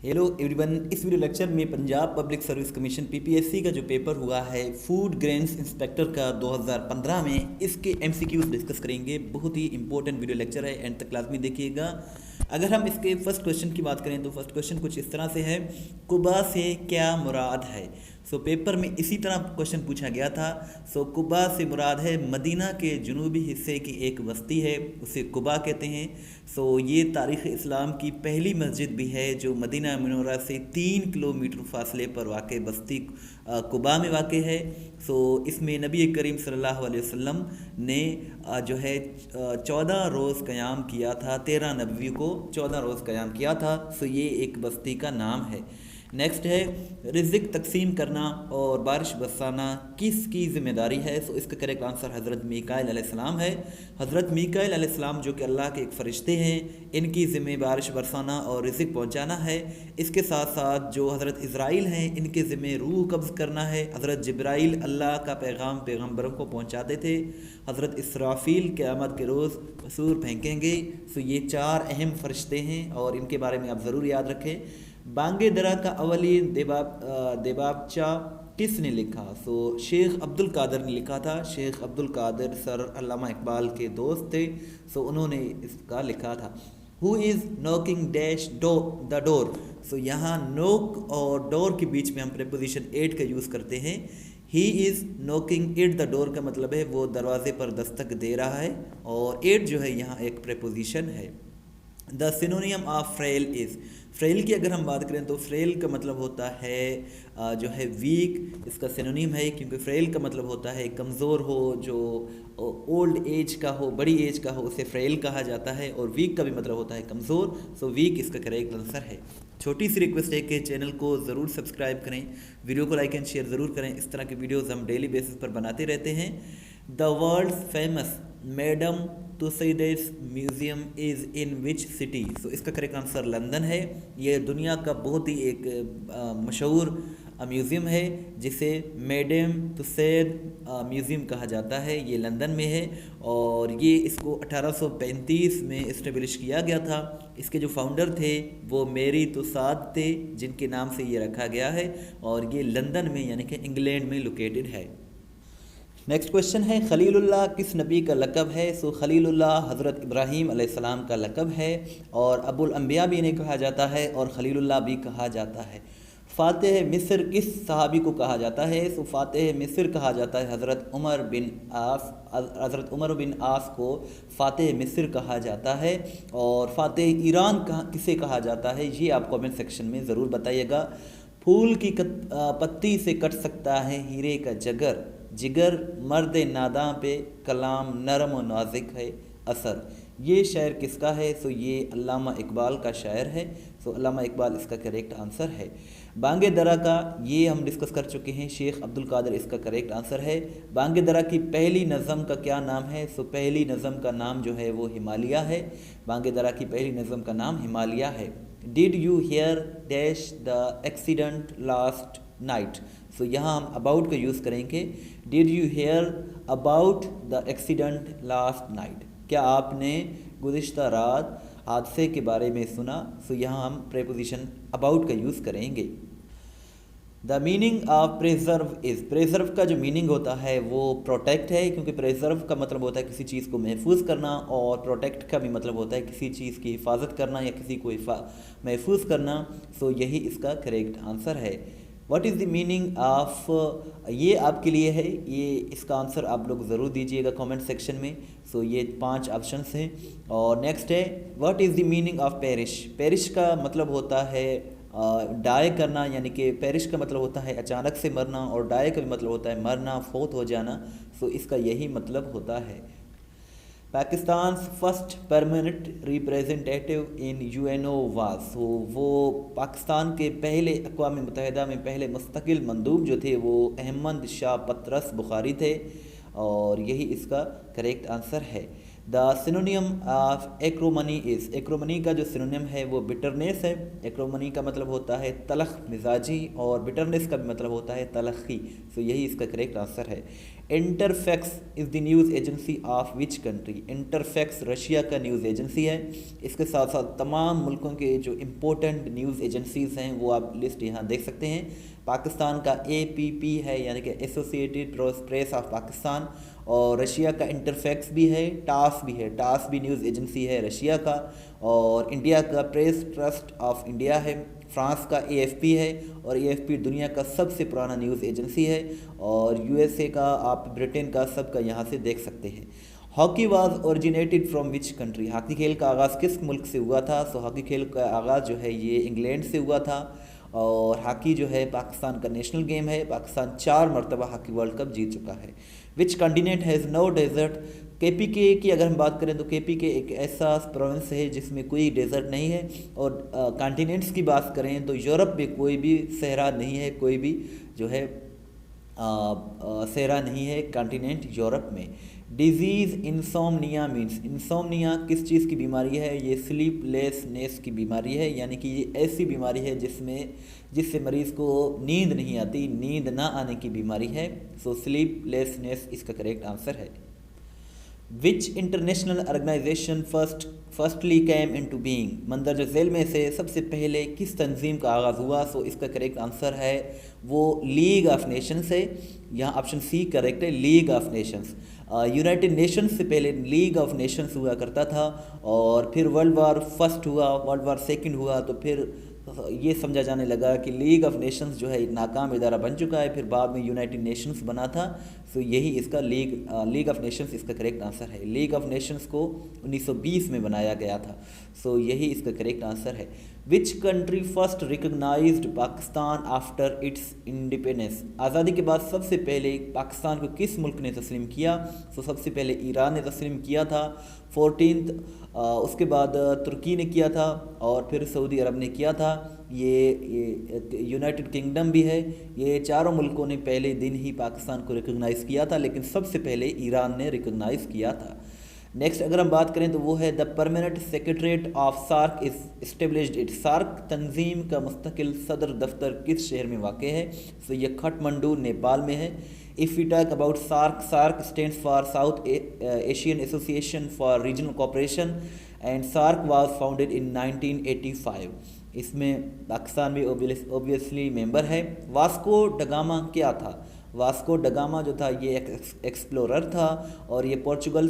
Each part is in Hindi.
Hello everyone. इस वीडियो लेक्चर में Punjab public service commission PPSC का जो पेपर हुआ है फूड ग्रेन्स इंस्पेक्टर का 2015 में, इसके एमसीक्यूज डिस्कस करेंगे। बहुत ही इंपॉर्टेंट वीडियो लेक्चर है, एंड तक लाजमी देखिएगा। अगर हम इसके फर्स्ट क्वेश्चन की बात करें तो फर्स्ट क्वेश्चन कुछ इस तरह से है, कुबा से क्या मुराद है। पेपर में इसी तरह क्वेश्चन पूछा गया था। कुबा से मुराद है मदीना के जुनूबी हिस्से की एक बस्ती है, उसे कुबा कहते हैं। ये तारीख़ इस्लाम की पहली मस्जिद भी है जो मदीना मुनव्वरा से 3 किलोमीटर फासले पर वाक़ बस्ती कुबा में वाक़ है। इसमें नबी करीम सल्लल्लाहु अलैहि वसल्लम ने जो है 14 रोज़ क़याम किया था। 13 नबवी को 14 रोज़ क़याम किया था। ये एक बस्ती का नाम है। नेक्स्ट है, रिज़्क़ तकसीम करना और बारिश बरसाना किसकी ज़िम्मेदारी है। इसका करेक्ट आंसर हज़रत मीकाईल अलैहिस्सलाम है। हज़रत मीकाईल अलैहिस्सलाम जो कि अल्लाह के एक फ़रिश्ते हैं, इनकी ज़िम्मे बारिश बरसाना और रिज़्क़ पहुँचाना है। इसके साथ साथ जो हज़रत इज़राइल हैं, इनके ज़िम्मे रूह कब्ज़ करना है। हज़रत जिब्राइल अल्लाह का पैगाम पैगम्बरों को पहुँचाते थे। हज़रत इसराफील क़यामत के रोज़ सूर फेंकेंगे। ये 4 अहम फ़रिश्ते हैं और इनके बारे में आप ज़रूर याद रखें। बांगे दरा का अवलीन देबाबचा किसने लिखा। शेख अब्दुल कादर ने लिखा था। शेख अब्दुल कादर सर अल्लामा इकबाल के दोस्त थे। उन्होंने इसका लिखा था। Who is knocking dash the door. यहाँ नोक और डोर के बीच में हम प्रेपोजिशन एट का यूज़ करते हैं। He is knocking it the door का मतलब है वो दरवाजे पर दस्तक दे रहा है, और एट जो है यहाँ एक प्रेपोजिशन है। The synonym of frail is. Frail की अगर हम बात करें तो फ्रेल का मतलब होता है जो है वीक। इसका सिनोनिम है, क्योंकि फ्रेल का मतलब होता है कमज़ोर हो, जो ओल्ड एज का हो, बड़ी एज का हो, उसे फ्रेल कहा जाता है। और वीक का भी मतलब होता है कमज़ोर। वीक इसका करेक्ट आंसर है। छोटी सी रिक्वेस्ट है कि चैनल को ज़रूर सब्सक्राइब करें, वीडियो को लाइक एंड शेयर ज़रूर करें। इस तरह की वीडियोज़ हम डेली बेसिस पर बनाते रहते हैं। The world famous madame Tussauds museum is in which city. इसका करेक्ट आंसर लंदन है। ये दुनिया का बहुत ही एक मशहूर म्यूज़ियम है जिसे मैडम तुसाइड म्यूज़ियम कहा जाता है। ये लंदन में है और ये इसको 1835 में इस्टेब्लिश किया गया था। इसके जो फाउंडर थे वो मेरी तुसाद थे, जिनके नाम से ये रखा गया है, और ये लंदन में यानी कि इंग्लैंड में लोकेटेड है। नेक्स्ट क्वेश्चन है, खलीलुल्लाह किस नबी का लक़ब है। खलीलुल्लाह हज़रत इब्राहीम अलैहिस्सलाम का लक़ब है, और अबुल अंबिया भी इन्हें कहा जाता है और खलीलुल्लाह भी कहा जाता है। फ़ातिह मिस्र किस सहाबी को कहा जाता है। फ़ातिह मिस्र कहा जाता है हज़रत उमर बिन आस को फ़ातिह मिस्र कहा जाता है। और फ़ातिह ईरान किसे कहा जाता है, ये आप कमेंट सेक्शन में ज़रूर बताइएगा। फूल की पत्ती से कट सकता है हीरे का जिगर मर्द नादां पे कलाम नरम व नाज़िक है असर। ये शायर किसका है। ये अल्लामा इकबाल का शायर है। अल्लामा इकबाल इसका करेक्ट आंसर है। बांगे दरा का ये हम डिस्कस कर चुके हैं, शेख अब्दुल कादर इसका करेक्ट आंसर है। बांगे दरा की पहली नज़म का क्या नाम है। पहली नज़म का नाम जो है वो हिमालया है। बांगे दरा की पहली नज़म का नाम हिमालया है। Did you hear dash the accident last night. यहाँ हम अबाउट का यूज़ करेंगे। Did you hear about the accident last night. क्या आपने गुज़िश्ता रात हादसे के बारे में सुना। यहाँ हम प्रेपोजिशन अबाउट का यूज़ करेंगे। The meaning of preserve is. Preserve का जो मीनिंग होता है वो प्रोटेक्ट है, क्योंकि प्रेजर्व का मतलब होता है किसी चीज़ को महफूज करना, और प्रोटेक्ट का भी मतलब होता है किसी चीज़ की हिफाजत करना या किसी को महफूज करना। यही इसका करेक्ट आंसर है। What is the meaning of, ये आपके लिए है, ये इसका आंसर आप लोग ज़रूर दीजिएगा कमेंट सेक्शन में। ये 5 ऑप्शंस हैं। और नेक्स्ट है, what is the meaning of perish. Perish का मतलब होता है डाई करना, यानी कि पेरिश का मतलब होता है अचानक से मरना, और डाई का भी मतलब होता है मरना, फौत हो जाना। इसका यही मतलब होता है। Pakistan first permanent representative in UNO was. वो पाकिस्तान के पहले अक़वाम मुत्तहिदा में पहले मुस्तकिल मंदूब जो थे वो अहमद शाह पतरस बुखारी थे, और यही इसका करेक्ट आंसर है। The synonym of acrimony is. Acrimony का जो सिनोनियम है वो बिटरनेस है। एक्रोमनी का मतलब होता है तलख मिजाजी, और बिटरनेस का भी मतलब होता है तलखी। यही इसका करेक्ट आंसर है। Interfax is the news agency of which country. Interfax Russia का न्यूज़ एजेंसी है। इसके साथ साथ तमाम मुल्कों के जो इम्पोर्टेंट न्यूज़ एजेंसीज़ हैं वो आप लिस्ट यहाँ देख सकते हैं। पाकिस्तान का APP है, यानी कि एसोसिएटेड प्रेस ऑफ पाकिस्तान, और रशिया का इंटरफैक्स भी है, टास भी है, टास भी न्यूज़ एजेंसी है रशिया का, और इंडिया का प्रेस ट्रस्ट ऑफ इंडिया है, फ्रांस का AFP है, और AFP दुनिया का सबसे पुराना न्यूज़ एजेंसी है, और USA का, आप ब्रिटेन का, सबका यहाँ से देख सकते हैं। Hockey was originated from which country. Hockey खेल का आगाज़ किस मुल्क से हुआ था? सो हॉकी खेल का आगाज़ जो है ये इंग्लैंड से हुआ था, और हॉकी जो है पाकिस्तान का नेशनल गेम है। पाकिस्तान 4 मरतबा हॉकी वर्ल्ड कप जीत चुका है। Which continent has no desert. KPK की अगर हम बात करें तो KPK एक ऐसा प्रोविंस है जिसमें कोई डेजर्ट नहीं है, और कॉन्टिनेंट्स की बात करें तो यूरोप में कोई भी सहरा नहीं है, कोई भी जो है सहरा नहीं है कॉन्टिनेंट यूरोप में। डिजीज़ इंसोमनिया मीन्स, इंसोमनिया किस चीज़ की बीमारी है? ये स्लीपलेसनेस की बीमारी है, यानी कि ये ऐसी बीमारी है जिससे मरीज़ को नींद नहीं आती, नींद ना आने की बीमारी है। सो स्लीपलेसनेस इसका करेक्ट आंसर है। Which international organisation firstly came into being. मंदरजा झेल में से सबसे पहले किस तंजीम का आगाज़ हुआ? सो इसका करेक्ट आंसर है वो लीग ऑफ नेशंस है। यहाँ ऑप्शन C करेक्ट है, league of Nations. United Nations से पहले लीग ऑफ नेशंस हुआ करता था, और फिर वर्ल्ड वार फर्स्ट हुआ, वर्ल्ड वार सेकंड हुआ, तो फिर ये समझा जाने लगा कि लीग ऑफ नेशंस जो है एक नाकाम इदारा बन चुका है, फिर बाद में यूनाइटेड नेशंस बना था। सो यही इसका लीग ऑफ नेशंस इसका करेक्ट आंसर है। लीग ऑफ नेशंस को 1920 में बनाया गया था। सो यही इसका करेक्ट आंसर है। Which country first recognized Pakistan after its independence. आज़ादी के बाद सबसे पहले पाकिस्तान को किस मुल्क ने तस्लीम किया? सो सबसे पहले ईरान ने तस्लीम किया था 14th, उसके बाद तुर्की ने किया था, और फिर सऊदी अरब ने किया था। ये यूनाइटेड किंगडम भी है। ये चारों मुल्कों ने पहले दिन ही पाकिस्तान को रिकग्नाइज़ किया था, लेकिन सबसे पहले ईरान ने रिकग्नाइज़ किया था। नेक्स्ट अगर हम बात करें तो वो है the permanent secretariat of SAARC is established it. SAARC तंजीम का मुस्तकिल सदर दफ्तर किस शहर में वाक़ है? तो ये काठमांडू नेपाल में है। If we talk about SAARC, SAARC stands for South Asian Association for Regional Cooperation, and SAARC was founded in 1985। इसमें पाकिस्तान भी ऑब्वियसली मेंबर है। वास्को डगामा क्या था? वास्को डगामा जो था ये एक एक्सप्लोरर था, और ये पुर्तगाल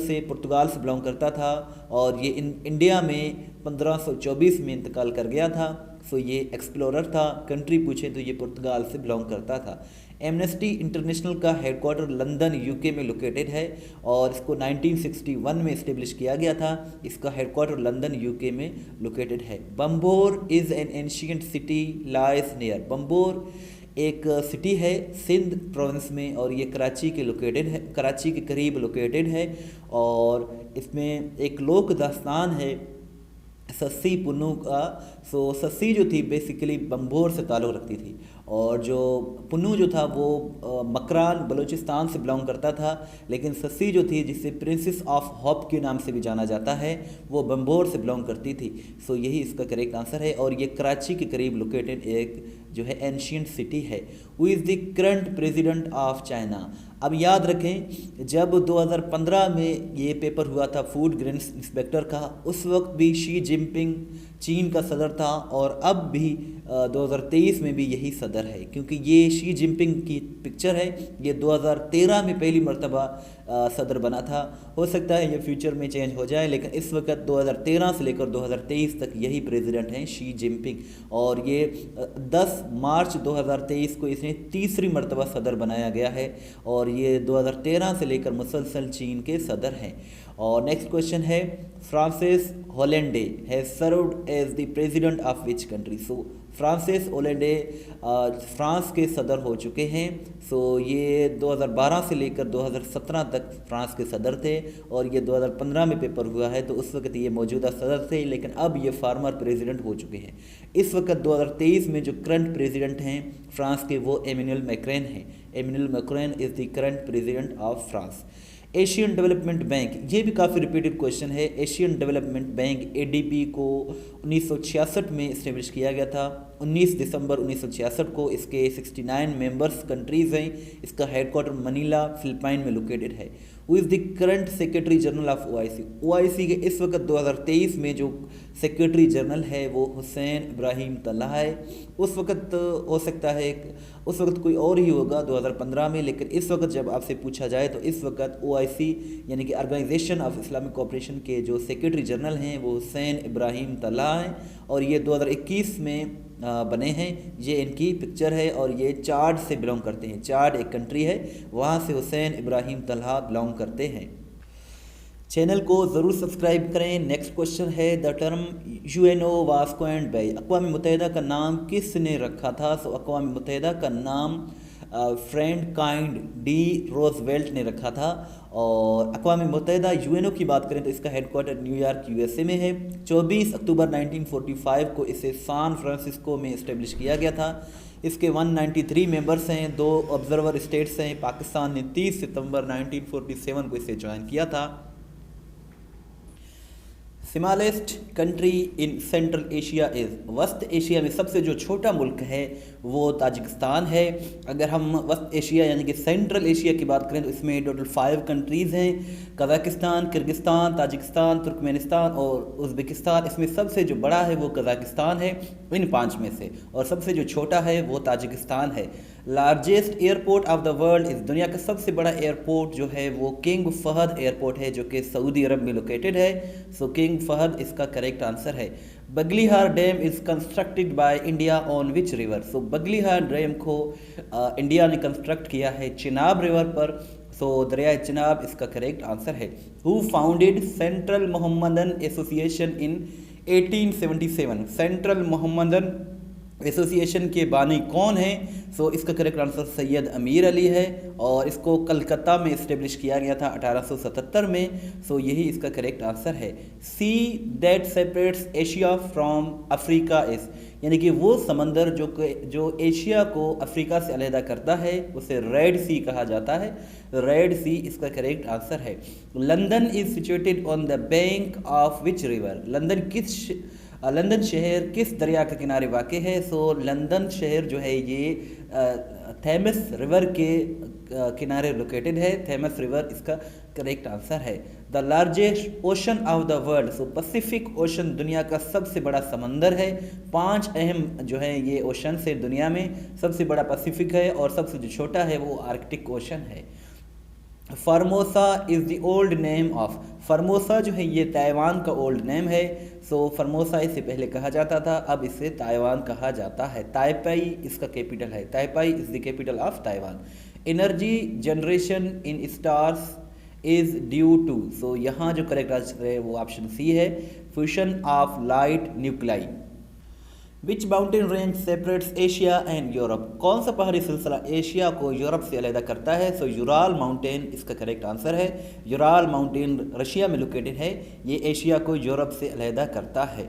से बिलोंग करता था, और ये इंडिया में 1524 में इंतकाल कर गया था। सो ये एक्सप्लोरर था। कंट्री पूछे तो ये पुर्तगाल से बिलोंग करता था। एमनेस्टी इंटरनेशनल का हेडक्वार्टर लंदन UK में लोकेटेड है, और इसको 1961 में इस्टेब्लिश किया गया था। इसका हेडक्वार्टर लंदन UK में लोकेटेड है। Banbhore is an ancient city lies near. Banbhore एक सिटी है सिंध प्रोविंस में, और ये कराची के करीब लोकेटेड है, और इसमें एक लोक दास्तान है सस्सी पुन्नू का। सो सस्सी जो थी बेसिकली बम्बोर से ताल्लुक़ रखती थी, और जो पुन्नू जो था वो मकरान बलूचिस्तान से बिलोंग करता था, लेकिन सस्सी जो थी जिसे प्रिंसेस ऑफ होप के नाम से भी जाना जाता है वो बम्बोर से बिलोंग करती थी। सो यही इसका करेक्ट आंसर है, और ये कराची के करीब लोकेटेड एक जो है एंशियंट सिटी है। Who is the current president of China. अब याद रखें जब 2015 में ये पेपर हुआ था फूड ग्रेन्स इंस्पेक्टर का, उस वक्त भी शी जिनपिंग चीन का सदर था, और अब भी 2023 में भी यही सदर है, क्योंकि ये शी जिनपिंग की पिक्चर है। ये 2013 में पहली मरतबा सदर बना था। हो सकता है ये फ्यूचर में चेंज हो जाए, लेकिन इस वक्त 2013 से लेकर 2023 तक यही प्रेसिडेंट हैं शी जिनपिंग, और ये 10 मार्च 2023 को इसने तीसरी मरतबा सदर बनाया गया है, और ये 2013 से लेकर मुसलसल चीन के सदर हैं। और नेक्स्ट क्वेश्चन है Francis Hollande has served as the president of which country. So Francis Hollande France के सदर हो चुके हैं। सो ये 2012 से लेकर 2017 तक फ्रांस के सदर थे, और ये 2015 में पेपर हुआ है, तो उस वक्त ये मौजूदा सदर थे, लेकिन अब ये फार्मर प्रेसिडेंट हो चुके हैं। इस वक्त 2023 में जो करंट प्रेसिडेंट हैं फ्रांस के वो एमेनुअल मैक्रोन हैं। Emmanuel Macron is the current president of France. Asian development bank, ये भी काफ़ी रिपीटेड क्वेश्चन है। एशियन डेवलपमेंट बैंक ADB को 1966 में इस्टेब्लिश किया गया था। 19 दिसंबर 1966 को। इसके 69 मेंबर्स कंट्रीज़ हैं। इसका हेड क्वार्टर मनीला फिलिपाइन में लोकेटेड है। Who is the current secretary general of OIC? OIC के इस वक्त 2023 में जो सेक्रेटरी जनरल है वो हुसैन इब्राहिम तल्हा है। उस वक्त हो सकता है उस वक्त कोई और ही होगा 2015 में, लेकिन इस वक्त जब आपसे पूछा जाए तो इस वक्त ओआईसी यानी कि ऑर्गेनाइजेशन ऑफ इस्लामिक कोऑपरेशन के जो सेक्रेटरी जनरल हैं वो हुसैन इब्राहिम तल्हा हैं और ये 2021 में बने हैं। ये इनकी पिक्चर है और ये चाड से बिलोंग करते हैं। चाड एक कंट्री है, वहाँ से हुसैन इब्राहिम तल्हा बिलोंग करते हैं। चैनल को ज़रूर सब्सक्राइब करें। नेक्स्ट क्वेश्चन है, the term UNO was coined by? अक़वाम मुत्तहिदा का नाम किसने रखा था? सो अक़वाम मुत्तहिदा का नाम फ्रेंड काइंड डी रोजवेल्ट ने रखा था। और अक़वाम मुत्तहिदा यूएनओ की बात करें तो इसका हेडक्वार्टर न्यूयॉर्क यूएसए में है। 24 अक्टूबर 1945 को इसे सैन फ्रांसिस्को में इस्टेब्लिश किया गया था। इसके 193 मेंबर्स हैं। 2 ऑब्जर्वर स्टेट्स हैं। पाकिस्तान ने 30 सितंबर 1947 को इसे ज्वाइन किया था। Smallest country in central Asia is? वस्त एशिया में सबसे जो छोटा मुल्क है वो ताजिकिस्तान है। अगर हम वस्त एशिया यानी कि सेंट्रल एशिया की बात करें तो इसमें टोटल 5 कंट्रीज़ हैं, कज़ाकिस्तान, किर्गिस्तान, ताजिकिस्तान, तुर्कमेनिस्तान और उज़्बेकिस्तान। इसमें सबसे जो बड़ा है वो कज़ाकिस्तान है इन 5 में से, और सबसे जो छोटा है वो ताजिकिस्तान है। Largest airport of the world इस? दुनिया का सबसे बड़ा एयरपोर्ट जो है वो किंग फहद एयरपोर्ट है जो कि सऊदी अरब में लोकेटेड है। सो किंग फहद इसका करेक्ट आंसर है। Baglihar dam is constructed by India on which river? So Baglihar dam को इंडिया ने कंस्ट्रक्ट किया है चिनाब रिवर पर। सो दरिया चिनाब इसका करेक्ट आंसर है। Who founded central Mohammedan association in 1877? Central Mohammedan association के बानी कौन हैं? सो इसका करेक्ट आंसर सैयद अमीर अली है और इसको कलकत्ता में इस्टेब्लिश किया गया था 1877 में। सो यही इसका करेक्ट आंसर है। See that separates Asia from Africa is? यानी कि वो समंदर जो एशिया को अफ्रीका से अलहदा करता है उसे रेड सी कहा जाता है। रेड सी इसका करेक्ट आंसर है। London is situated on the bank of which river? London शहर किस दरिया के किनारे वाक़ है? सो लंदन शहर जो है ये थेमस रिवर के किनारे लोकेटेड है। थेमस रिवर इसका करेक्ट आंसर है। The largest ocean of the world? So Pacific ocean दुनिया का सबसे बड़ा समंदर है। 5 अहम जो है ये ओशन है दुनिया में। सबसे बड़ा पैसिफिक है और सबसे जो छोटा है वो आर्कटिक ओशन है। Formosa is the old name of? Formosa जो है ये ताइवान का ओल्ड नेम है। सो फॉर्मोसा इससे पहले कहा जाता था, अब इसे ताइवान कहा जाता है। ताइपाई इसका कैपिटल है। Taipei is the capital of Taiwan. Energy generation in stars is due to? So यहाँ जो करेक्ट आंसर है वो ऑप्शन सी है, fusion of light nuclei. Which mountain range separates Asia and Europe? कौन सा पहाड़ी सिलसिला एशिया को यूरोप से अलहदा करता है? सो यूराल माउंटेन इसका करेक्ट आंसर है। यूराल माउंटेन रशिया में लोकेटेड है। ये एशिया को यूरोप से अलहदा करता है।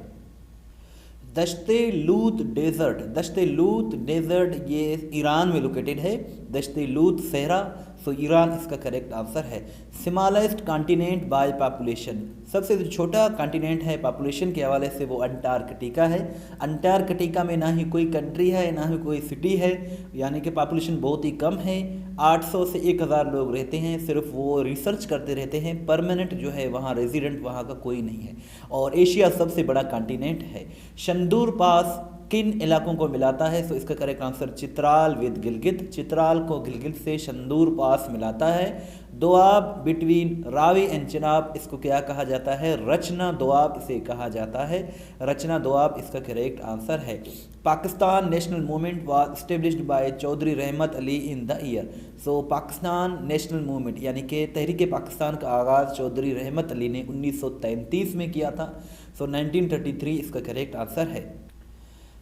दश्ते लूत डेजर्ट? दश्ते लूत डेजर्ट ये ईरान में लोकेटेड है। दश्ते लूत सहरा, सो ईरान इसका करेक्ट आंसर है। Smallest continent by population? सबसे जो छोटा कॉन्टिनेंट है पॉपुलेशन के हवाले से वो अंटार्कटिका है। अंटार्कटिका में ना ही कोई कंट्री है ना ही कोई सिटी है, यानी कि पॉपुलेशन बहुत ही कम है। 800 से 1000 लोग रहते हैं। सिर्फ वो रिसर्च करते रहते हैं, परमानेंट जो है वहाँ रेजिडेंट वहाँ का कोई नहीं है। और एशिया सबसे बड़ा कॉन्टिनेंट है। शंदूर पास किन इलाकों को मिलाता है? सो इसका correct answer Chitral with Gilgit. Chitral को गिलगित से शंदूर पास मिलाता है। दोआब बिटवीन रावी एंड चिनाब इसको क्या कहा जाता है? रचना दोआब इसे कहा जाता है। रचना दोआब इसका करेक्ट आंसर है। Pakistan national movement was established by Chaudhry Rahmat Ali in the year? So Pakistan national movement यानी कि तहरीक पाकिस्तान का आगाज़ चौधरी रहमत अली ने 1933 में किया था। सो 1933 इसका करेक्ट आंसर है।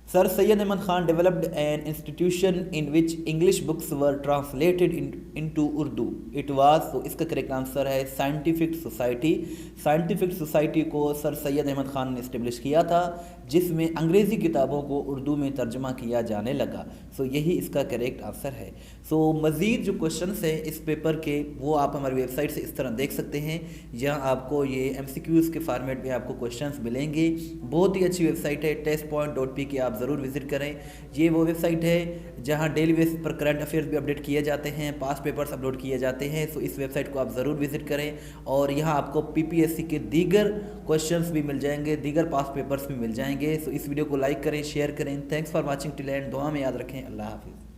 Sir Syed Ahmad Khan developed an institution in which English books were translated into Urdu. It was, तो इसका करेक्ट आंसर है साइंटिफिक सोसाइटी। साइंटिफिक सोसाइटी को सर सैयद अहमद खान ने इस्टेब्लिश किया था जिसमें अंग्रेज़ी किताबों को उर्दू में तर्जमा किया जाने लगा। सो यही इसका करेक्ट आंसर है। सो मज़ीद जो क्वेश्चंस हैं इस पेपर के वो आप हमारी वेबसाइट से इस तरह देख सकते हैं। यहाँ आपको ये MCQs के फॉर्मेट में आपको क्वेश्चंस मिलेंगे। बहुत ही अच्छी वेबसाइट है, testpoint.p की आप ज़रूर विज़िट करें। ये वो वेबसाइट है जहाँ डेली बेस पर करंट अफेयर्स भी अपडेट किए जाते हैं, पास्ट पेपर्स अपलोड किए जाते हैं। सो इस वेबसाइट को आप ज़रूर विज़िट करें और यहाँ आपको PPSC के दीगर क्वेश्चंस भी मिल जाएंगे, दीगर पास्ट पेपर्स भी मिल जाएंगे। सो इस वीडियो को लाइक करें, शेयर करें। Thanks for watching till and. दुआ में याद रखें। अल्लाह हाफिज़।